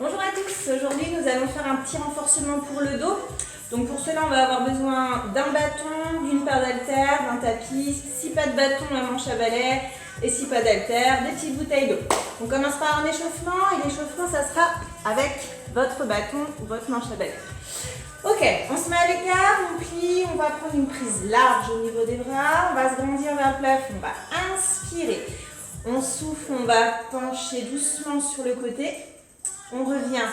Bonjour à tous, aujourd'hui nous allons faire un petit renforcement pour le dos. Donc pour cela on va avoir besoin d'un bâton, d'une paire d'haltères, d'un tapis, 6 pas de bâton, un manche à balai et 6 pas d'haltères, des petites bouteilles d'eau. On commence par un échauffement et l'échauffement ça sera avec votre bâton ou votre manche à balai. Ok, on se met à l'écart, on plie, on va prendre une prise large au niveau des bras, on va se grandir vers le plafond, on va inspirer. On souffle, on va pencher doucement sur le côté. On revient,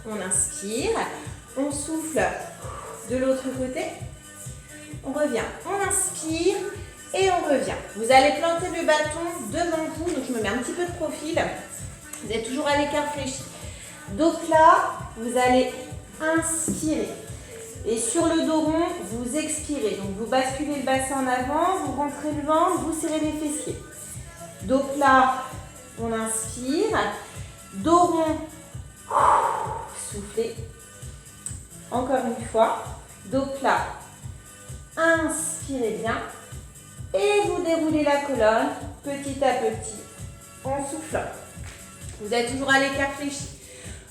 on inspire. On souffle de l'autre côté. On revient, on inspire et on revient. Vous allez planter le bâton devant vous. Donc je me mets un petit peu de profil. Vous êtes toujours à l'écart fléchi. Dos plat, vous allez inspirer. Et sur le dos rond, vous expirez. Donc vous basculez le bassin en avant, vous rentrez le ventre, vous serrez les fessiers. Dos plat, on inspire. Dos rond, soufflez. Encore une fois. Dos plat, inspirez bien. Et vous déroulez la colonne petit à petit en soufflant. Vous êtes toujours à l'écart fléchi.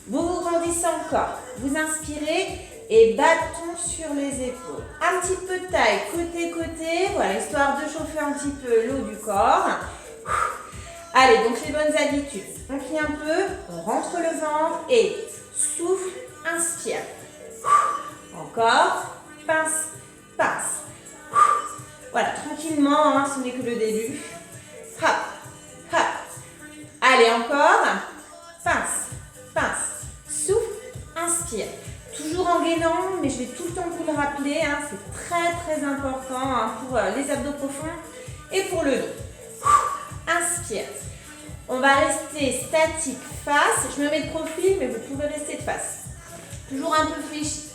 Vous vous grandissez encore. Vous inspirez et bâton sur les épaules. Un petit peu de taille côté-côté. Voilà, histoire de chauffer un petit peu le haut du corps. Allez, donc les bonnes habitudes. On plie un peu, on rentre le ventre et souffle, inspire. Encore, pince, pince. Voilà, tranquillement, hein, ce n'est que le début. Hop, hop. Allez, encore. Pince, pince. Souffle, inspire. Toujours en gainant, mais je vais tout le temps vous le rappeler. Hein, c'est très très important hein, pour les abdos profonds et pour le dos. Inspire. On va rester statique face. Je me mets de profil, mais vous pouvez rester de face. Toujours un peu fléchi.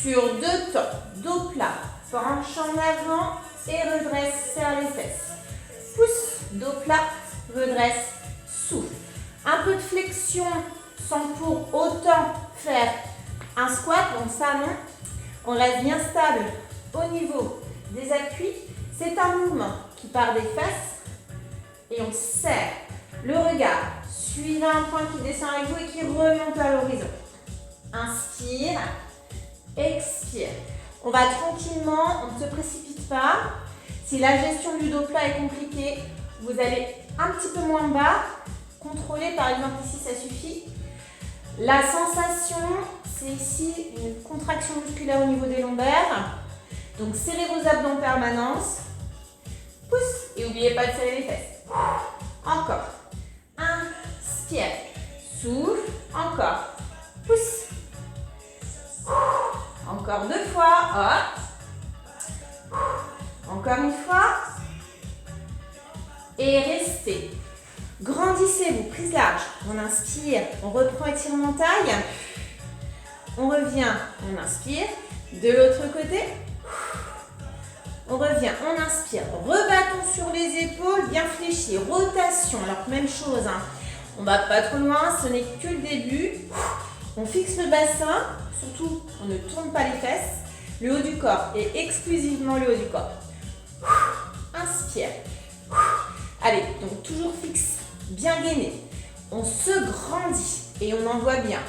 Sur deux temps. Dos plat. Penche en avant et redresse, serre les fesses. Pousse. Dos plat. Redresse. Souffle. Un peu de flexion sans pour autant faire un squat. Donc ça, non. On reste bien stable au niveau des appuis. C'est un mouvement qui part des fesses. Et on serre le regard. Suivez un point qui descend avec vous et qui remonte à l'horizon. Inspire. Expire. On va tranquillement, on ne se précipite pas. Si la gestion du dos plat est compliquée, vous allez un petit peu moins bas. Contrôlez, par exemple ici, ça suffit. La sensation, c'est ici une contraction musculaire au niveau des lombaires. Donc serrez vos abdos en permanence. Pousse et n'oubliez pas de serrer les fesses. Encore. Inspire. Souffle. Encore. Pousse. Encore deux fois. Hop. Encore une fois. Et restez. Grandissez-vous. Prise large. On inspire. On reprend étirement taille. On revient. On inspire. De l'autre côté. On revient, on inspire, rebattons sur les épaules, bien fléchis, rotation, alors même chose, hein. On va pas trop loin, ce n'est que le début. On fixe le bassin, surtout on ne tourne pas les fesses, le haut du corps et exclusivement le haut du corps. Inspire. Allez, donc toujours fixe, bien gainé. On se grandit et on envoie bien.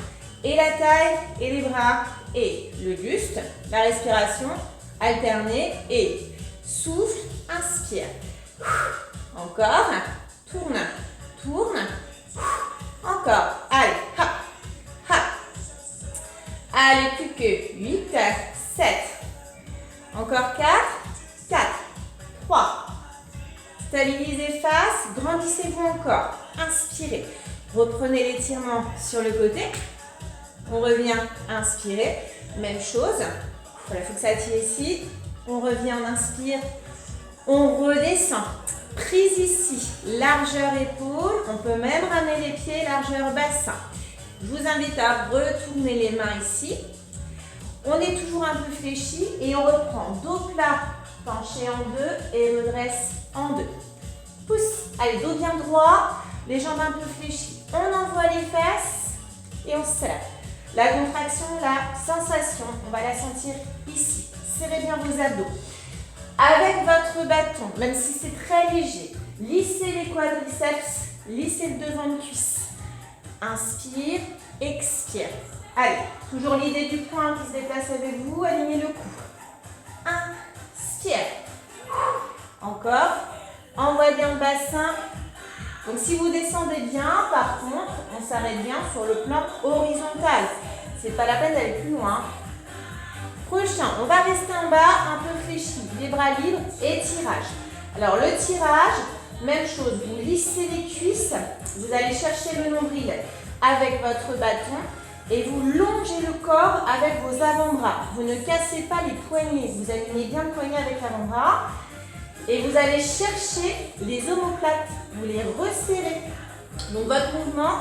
Et la taille, et les bras, et le buste, la respiration. Alternez et souffle, inspire. Encore, tourne, tourne. Encore, allez, hop, hop. Allez, plus que 8, 7. Encore 4, 4, 3. Stabilisez face, grandissez-vous encore. Inspirez. Reprenez l'étirement sur le côté. On revient, inspirez. Même chose. Voilà, il faut que ça tire ici. On revient, on inspire. On redescend. Prise ici. Largeur épaule. On peut même ramener les pieds, largeur bassin. Je vous invite à retourner les mains ici. On est toujours un peu fléchi et on reprend. Dos plat, penché en deux et redresse en deux. Pousse. Allez, dos bien droit. Les jambes un peu fléchies. On envoie les fesses et on serre. La contraction, la sensation, on va la sentir ici. Serrez bien vos abdos. Avec votre bâton, même si c'est très léger, lissez les quadriceps, lissez le devant de cuisse. Inspire, expire. Allez, toujours l'idée du point qui se déplace avec vous, alignez le cou. Inspire. Encore. Envoie bien le bassin. Donc si vous descendez bien, par contre, on s'arrête bien sur le plan horizontal. C'est pas la peine d'aller plus loin. Prochain, on va rester en bas, un peu fléchi, les bras libres et tirage. Alors le tirage, même chose, vous lissez les cuisses, vous allez chercher le nombril avec votre bâton et vous longez le corps avec vos avant-bras. Vous ne cassez pas les poignets, vous alignez bien le poignet avec l'avant-bras et vous allez chercher les omoplates, vous les resserrez. Donc votre mouvement,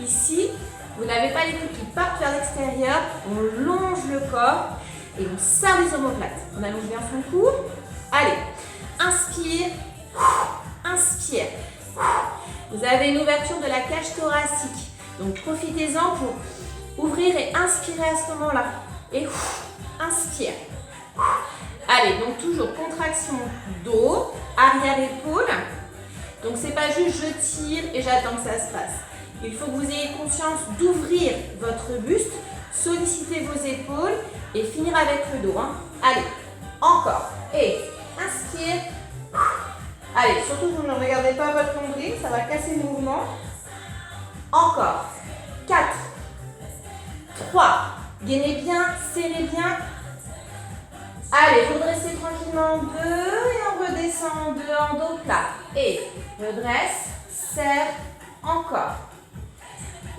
ici, vous n'avez pas les coudes qui partent vers l'extérieur, on longe le corps et on serre les omoplates. On allonge bien son cou. Allez, inspire, inspire. Vous avez une ouverture de la cage thoracique. Donc profitez-en pour ouvrir et inspirer à ce moment-là. Et inspire. Allez, donc toujours contraction dos, arrière-épaule. Donc c'est pas juste je tire et j'attends que ça se passe. Il faut que vous ayez conscience d'ouvrir votre buste, solliciter vos épaules et finir avec le dos. Allez, encore. Et inspire. Allez, surtout vous ne regardez pas votre nombril, ça va casser le mouvement. Encore. 4, 3, gainez bien, serrez bien. Allez, redressez tranquillement en 2 et on redescend en 2 en dos plat. Et redresse, serre, encore.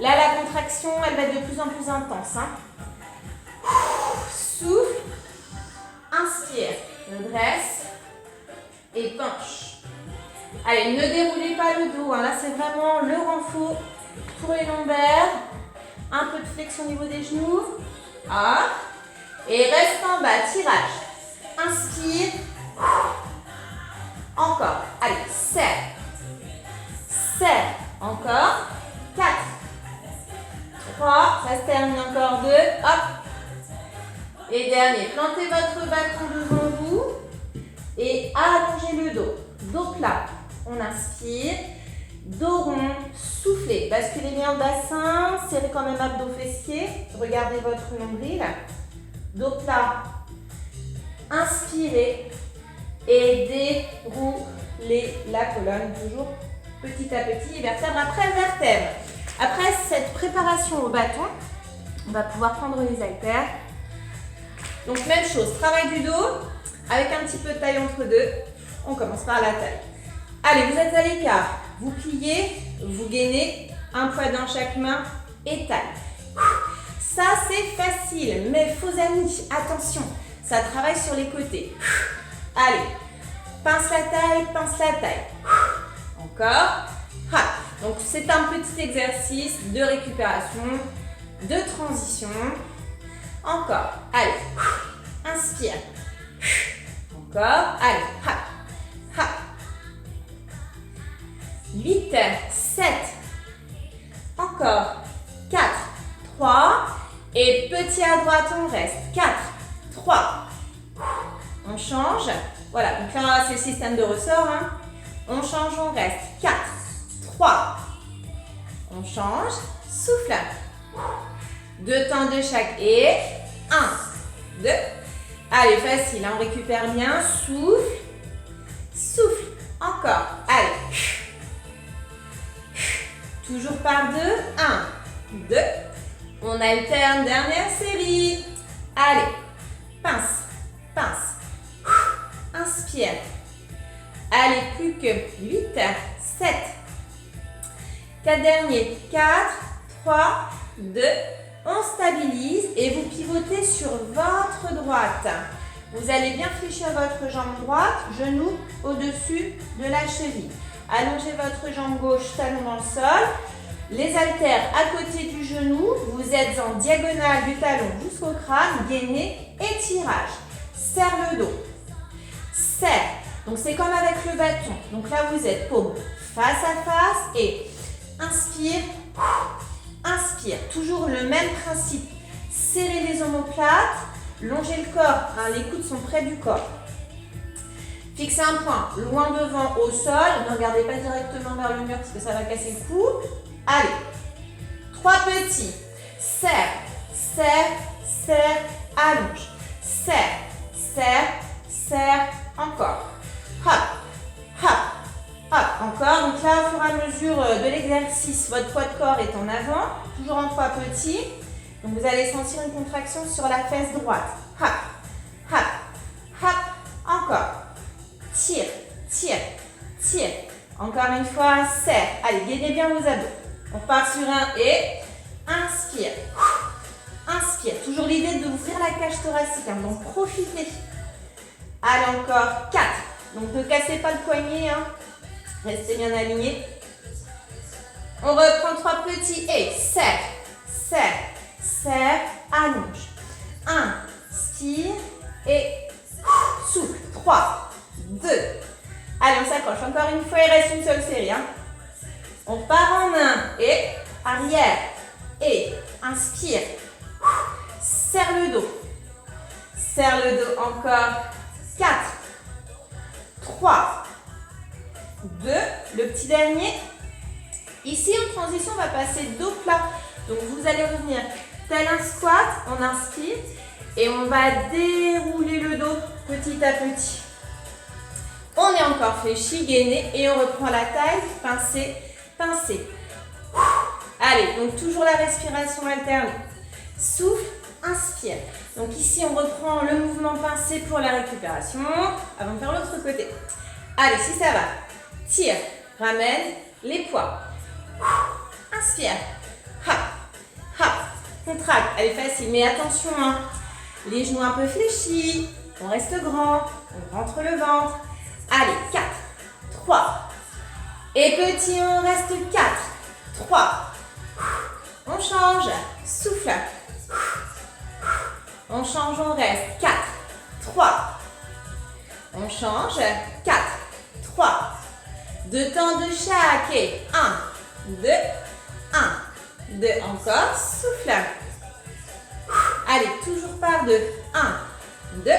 Là, la contraction, elle va être de plus en plus intense. Souffle, inspire, redresse et penche. Allez, ne déroulez pas le dos. Là, c'est vraiment le renfort pour les lombaires. Un peu de flexion au niveau des genoux. Hop. Et reste en bas, tirage. Inspire. Encore. Allez, serre. Serre. Encore. 4. 3. Ça se termine encore 2. Hop. Et dernier. Plantez votre bâton devant vous. Et allongez le dos. Dos plat. On inspire. Dos rond. Soufflez. Basculez bien le bassin. Serrez quand même abdos fessiers. Regardez votre nombril. Dos plat. Inspirez. Et déroulez la colonne. Toujours petit à petit, vertèbre après vertèbre. Après cette préparation au bâton, on va pouvoir prendre les haltères. Donc même chose, travail du dos, avec un petit peu de taille entre deux. On commence par la taille. Allez, vous êtes à l'écart. Vous pliez, vous gainez, un poids dans chaque main et taille. Ça, c'est facile, mais faux amis, attention, ça travaille sur les côtés. Allez, pince la taille, pince la taille. Encore. Donc, c'est un petit exercice de récupération, de transition. Encore. Allez, inspire. Encore. Allez, 8, 7. Encore. 4, 3. Et petit à droite, on reste. 4, 3. On change. Voilà, donc là, c'est le système de ressort. On change, on reste. 4, 3. On change. Souffle. 2 temps de chaque. Et 1, 2. Allez, facile, on récupère bien. Souffle. Souffle. Encore. Allez. Toujours par 2. 1, 2. On alterne, dernière série. Allez, pince, pince. Inspire. Allez, plus que 8, 7. 4 derniers. 4, 3, 2. On stabilise et vous pivotez sur votre droite. Vous allez bien fléchir votre jambe droite, genou au-dessus de la cheville. Allongez votre jambe gauche, talon dans le sol. Les haltères à côté du genou, vous êtes en diagonale du talon jusqu'au crâne, gainez et tirage. Serre le dos. Serre. Donc c'est comme avec le bâton. Donc là vous êtes paume face à face et inspire, inspire. Toujours le même principe. Serrez les omoplates, longez le corps. Les coudes sont près du corps. Fixez un point loin devant au sol. Ne regardez pas directement vers le mur parce que ça va casser le cou. Allez. 3 petits. Serre, serre, serre, allonge. Serre, serre, serre, encore. Hop, hop, hop, encore. Donc là, au fur et à mesure de l'exercice, votre poids de corps est en avant, toujours en 3 petits. Donc vous allez sentir une contraction sur la fesse droite. Hop, hop, hop, encore. Tire, tire, tire. Encore une fois, serre. Allez, gainez bien vos abdos. On repart sur un et inspire. Inspire. Toujours l'idée d'ouvrir la cage thoracique, hein, donc profitez. Allez, encore 4. Donc ne cassez pas le poignet, hein. Restez bien alignés. On reprend 3 petits et serre, serre, serre, allonge. Inspire et souffle. 3, 2. Allez, on s'accroche. Encore une fois, il reste une seule série. Hein. On part en 1 et arrière. Et inspire. Serre le dos. Serre le dos encore. 4, 3, 2. Le petit dernier. Ici, en transition, on va passer dos plat. Donc, vous allez revenir tel un squat. On inspire. Et on va dérouler le dos petit à petit. On est encore fléchi, gainé. Et on reprend la taille. Pincé, pincé. Allez, donc toujours la respiration alternée. Souffle, inspire. Donc ici, on reprend le mouvement pincé pour la récupération. Avant de faire l'autre côté. Allez, si ça va. Tire, ramène les poids. Inspire. Hop, hop. Contracte. Elle est facile, mais attention, hein. Les genoux un peu fléchis. On reste grand. On rentre le ventre. Allez, 4, 3. Et petit, on reste 4, 3. On change. Souffle. On change, on reste. 4, 3. On change. 4, 3. 2 temps de chaque. Et 1, 2, 1, 2. Encore. Souffle. Allez, toujours par 2. 1, 2,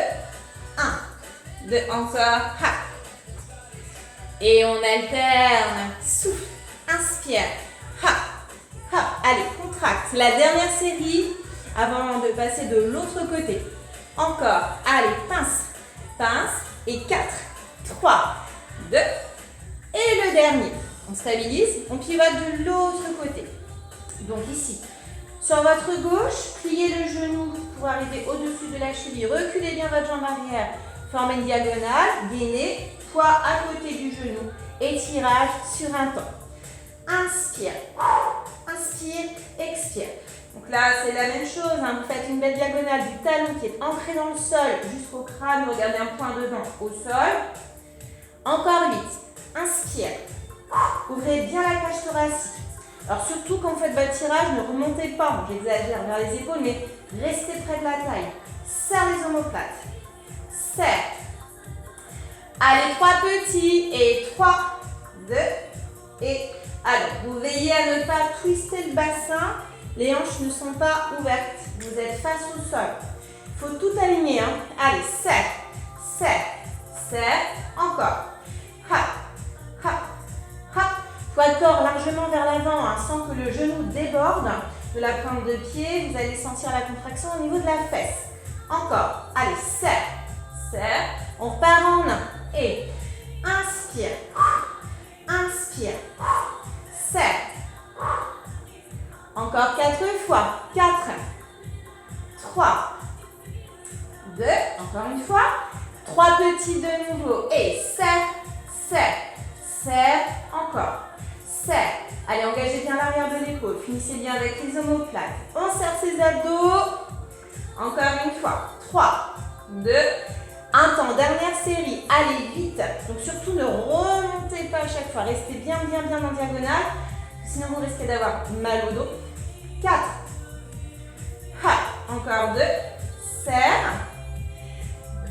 1, 2. Encore. Hop. Et on alterne. Souffle. Inspire. Hop. Hop. Allez, contracte. La dernière série avant de passer de l'autre côté. Encore. Allez, pince. Pince. Et 4, 3, 2. Et le dernier. On stabilise. On pivote de l'autre côté. Donc ici. Sur votre gauche, pliez le genou pour arriver au-dessus de la cheville. Reculez bien votre jambe arrière. Formez une diagonale. Gainez. Poids à côté du genou. Étirage sur un temps. Inspire. Inspire. Expire. Donc là, c'est la même chose. Hein. Vous faites une belle diagonale du talon qui est ancré dans le sol jusqu'au crâne. Regardez un point devant au sol. Encore 8. Inspire. Ouvrez bien la cage thoracique. Alors surtout quand vous faites votre tirage, ne remontez pas. J'exagère vers les épaules, mais restez près de la taille. Serre les omoplates. Serre. Allez, 3 petits. Et 3, 2, et alors, vous veillez à ne pas twister le bassin. Les hanches ne sont pas ouvertes. Vous êtes face au sol. Il faut tout aligner. Hein. Allez, serre, serre, serre. Encore. Hop, hop, hop. Poids de corps largement vers l'avant, hein, sans que le genou déborde de la pointe de pied. Vous allez sentir la contraction au niveau de la fesse. Encore. Allez, serre, serre. On repart en 1. Et inspire. Inspire. Serre. Encore 4 fois. 4, 3, 2. Encore une fois. 3 petits de nouveau. Et serre, serre, serre. Encore. Serre. Allez, engagez bien l'arrière de l'épaule. Finissez bien avec les omoplates. On serre ses abdos. Encore une fois. 3, 2, 1 temps. Dernière série. Allez, vite. Donc surtout, ne remontez pas à chaque fois. Restez bien, bien, bien en diagonale. Sinon, vous risquez d'avoir mal au dos. 4. Encore 2. Serre.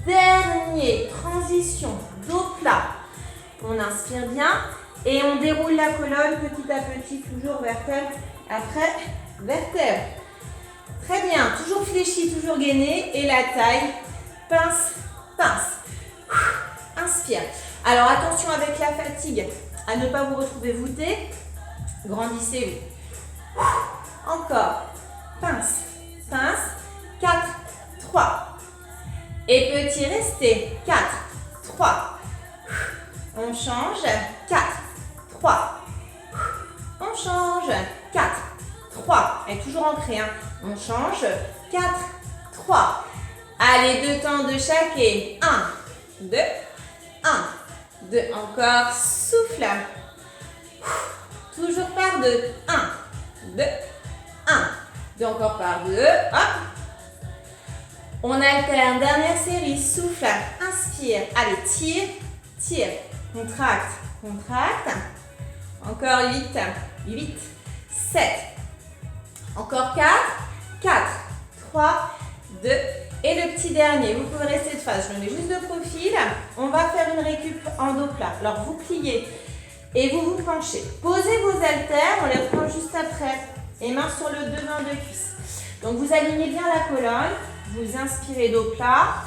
Dernier. Transition. Dos plat. On inspire bien. Et on déroule la colonne petit à petit. Toujours vertèbre. Après, vertèbre. Très bien. Toujours fléchi, toujours gainé. Et la taille. Pince, pince. Inspire. Alors, attention avec la fatigue à ne pas vous retrouver voûté. Grandissez-vous. Encore. Pince, pince. 4, 3. Et petit, restez. 4, 3. On change. 4, 3. On change. 4, 3. Et toujours ancré. Hein. On change. 4, 3. Allez, 2 temps de chaque et 1, 2, 1, 2. Encore. Souffle. Toujours par 2. 1, 2, 1. 2 encore par 2. Hop. On alterne. Dernière série. Souffle. Inspire. Allez, tire, tire. Contracte, contracte. Encore 8, 8, 7. Encore 4, 4, 3, 2. Et le petit dernier. Vous pouvez rester de face. Je me mets juste de profil. On va faire une récup en dos plat. Alors, vous pliez et vous vous penchez. Posez vos haltères. On les reprend juste après. Et mains sur le devant de cuisse. Donc, vous alignez bien la colonne. Vous inspirez dos plat.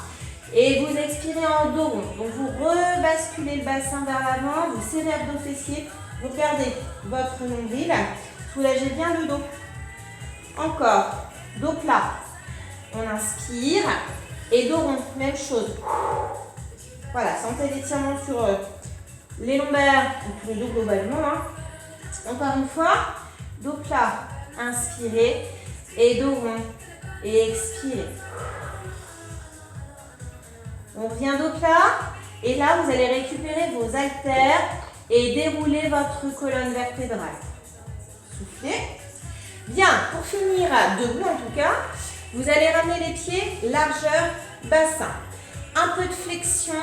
Et vous expirez en dos rond. Donc, vous rebasculez le bassin vers l'avant. Vous serrez abdos fessiers. Vous perdez votre nombril. Soulagez bien le dos. Encore. Dos plat. On inspire. Et dos rond. Même chose. Voilà. Sentez l'étirement sur les lombaires. Ou le dos globalement. Hein. Encore une fois. Dos plat. Inspirez. Et dos rond. Et expirez. On revient dos plat. Et là, vous allez récupérer vos haltères et dérouler votre colonne vertébrale. Soufflez. Bien, pour finir, debout en tout cas, vous allez ramener les pieds largeur bassin. Un peu de flexion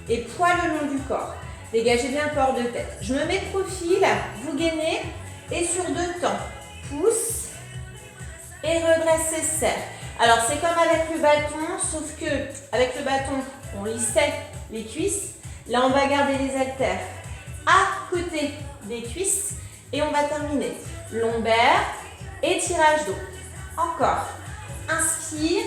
et poids le long du corps. Dégagez bien le port de tête. Je me mets de profil, vous gainez et sur 2 temps. Pousse et redresse et serre. Alors c'est comme avec le bâton, sauf que avec le bâton, on lissait les cuisses. Là, on va garder les haltères à côté des cuisses et on va terminer. Lombaire, étirage dos. Encore. Inspire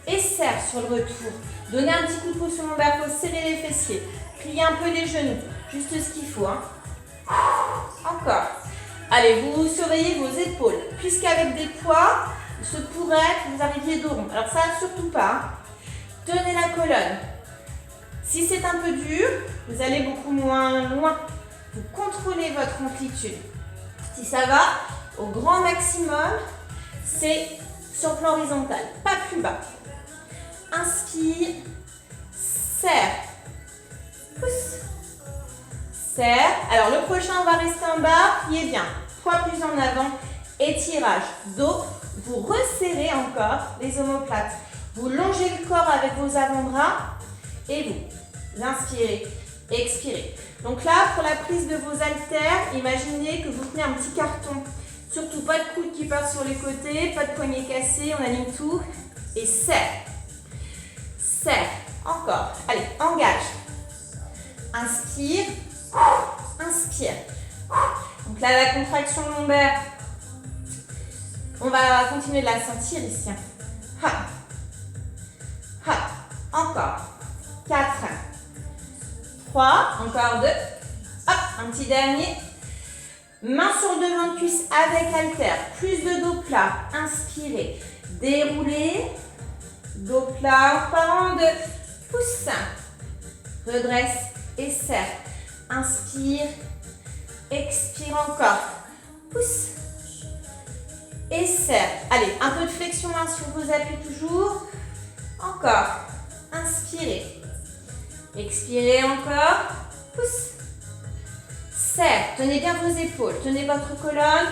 et serre sur le retour. Donnez un petit coup de pouce sur le lombaire, il faut serrer les fessiers. Pliez un peu les genoux, juste ce qu'il faut. Hein. Encore. Allez, vous surveillez vos épaules, puisqu'avec des poids, il se pourrait que vous arriviez dos rond. Alors ça, surtout pas. Hein. Tenez la colonne. Si c'est un peu dur, vous allez beaucoup moins loin. Vous contrôlez votre amplitude. Si ça va, au grand maximum, c'est sur le plan horizontal, pas plus bas. Inspire, serre, pousse, serre. Alors le prochain, on va rester en bas, pliez bien. Poids plus en avant, étirage, dos. Vous resserrez encore les omoplates. Vous longez le corps avec vos avant-bras et vous inspirez, expirez. Donc là, pour la prise de vos haltères, imaginez que vous tenez un petit carton. Surtout pas de coude qui part sur les côtés, pas de poignet cassé, on aligne tout. Et serre. Serre. Encore. Allez, engage. Inspire. Inspire. Donc là, la contraction lombaire, on va continuer de la sentir ici. Hop. Hop. Encore. 4. 3. Encore 2. Hop, un petit dernier. Main sur le devant de cuisse avec haltère. Plus de dos plat. Inspirez. Déroulez. Dos plat. Par en 2. Pousse. Redresse et serre. Inspire. Expire encore. Pousse. Et serre. Allez, un peu de flexion hein, sur vos appuis toujours. Encore. Inspirez. Expirez encore. Pousse. Serre. Tenez bien vos épaules. Tenez votre colonne.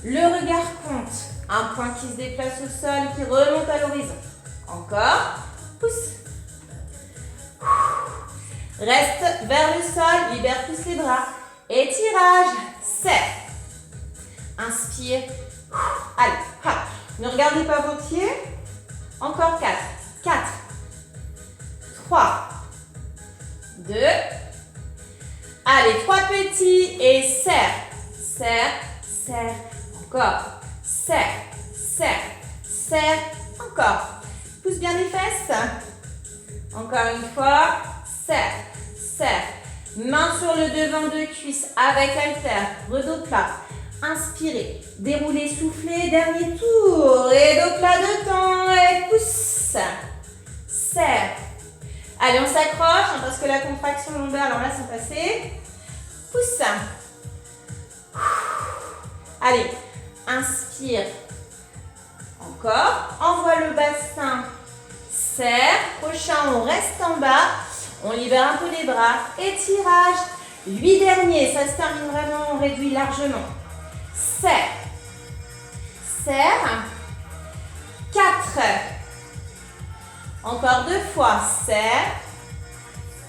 Le regard compte. Un point qui se déplace au sol, qui remonte à l'horizon. Encore. Pousse. Reste vers le sol. Libère plus les bras. Étirage. Serre. Inspire. Allez. Hop. Ne regardez pas vos pieds. Encore 4. 4. 3. 2. Allez, 3 petits et serre. Serre. Serre. Encore. Serre. Serre. Serre. Encore. Pousse bien les fesses. Encore une fois. Serre. Serre. Main sur le devant de cuisse avec haltère. Redos plat. Inspirez. Déroulez, soufflez. Dernier tour. Et donc là de temps. Et pousse. Serre. Allez, on s'accroche parce que la contraction lombaire, alors là, c'est passé. Pousse. Allez, inspire. Encore. Envoie le bassin. Serre. Prochain, on reste en bas. On libère un peu les bras. Étirage. 8 derniers. Ça se termine vraiment. On réduit largement. Serre. Serre. 4. Encore 2 fois. Serre.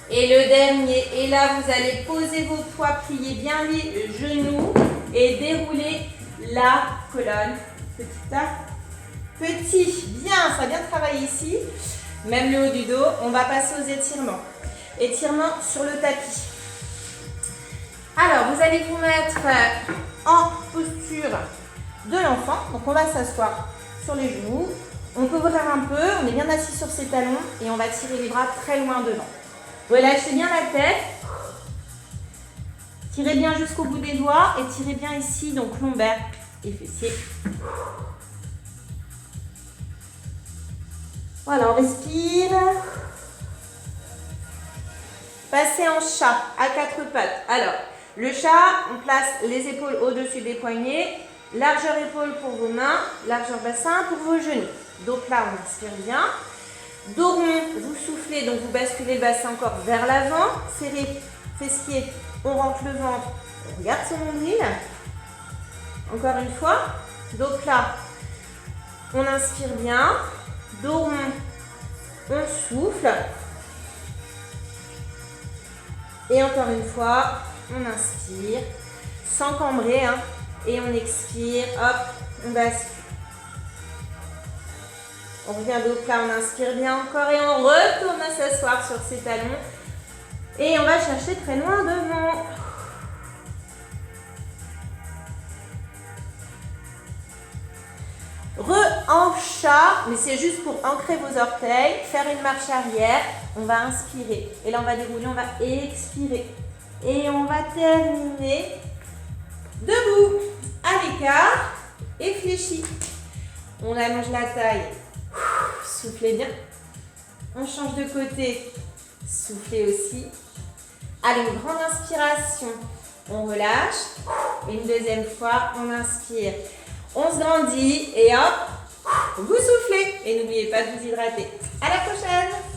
Et le dernier. Et là, vous allez poser vos poids, plier bien les genoux et dérouler la colonne. Petit à petit. Bien, ça a bien travaillé ici. Même le haut du dos. On va passer aux étirements. Étirements sur le tapis. Alors, vous allez vous mettre en posture de l'enfant. Donc, on va s'asseoir sur les genoux. On peut ouvrir un peu. On est bien assis sur ses talons et on va tirer les bras très loin devant. Relâchez bien la tête. Tirez bien jusqu'au bout des doigts et tirez bien ici, donc lombaire et fessier. Voilà, on respire. Passez en chat à 4 pattes. Alors, le chat, on place les épaules au-dessus des poignets. Largeur épaule pour vos mains, largeur bassin pour vos genoux. Donc là, on inspire bien. Dos rond, vous soufflez, donc vous basculez le bassin encore vers l'avant. Serrez fessier, on rentre le ventre, on regarde son nombril. Encore une fois. Donc là, on inspire bien. Dos rond, on souffle. Et encore une fois, on inspire, sans cambrer, hein, et on expire, hop, on bascule. On revient dos plat, on inspire bien encore et on retourne à s'asseoir sur ses talons. Et on va chercher très loin devant. En chat, mais c'est juste pour ancrer vos orteils, faire une marche arrière. On va inspirer. Et là, on va dérouler, on va expirer. Et on va terminer debout, à l'écart et fléchi. On allonge la taille. Soufflez bien. On change de côté. Soufflez aussi. Allez, une grande inspiration. On relâche. Et une deuxième fois, on inspire. On se grandit et hop, vous soufflez. Et n'oubliez pas de vous hydrater. À la prochaine!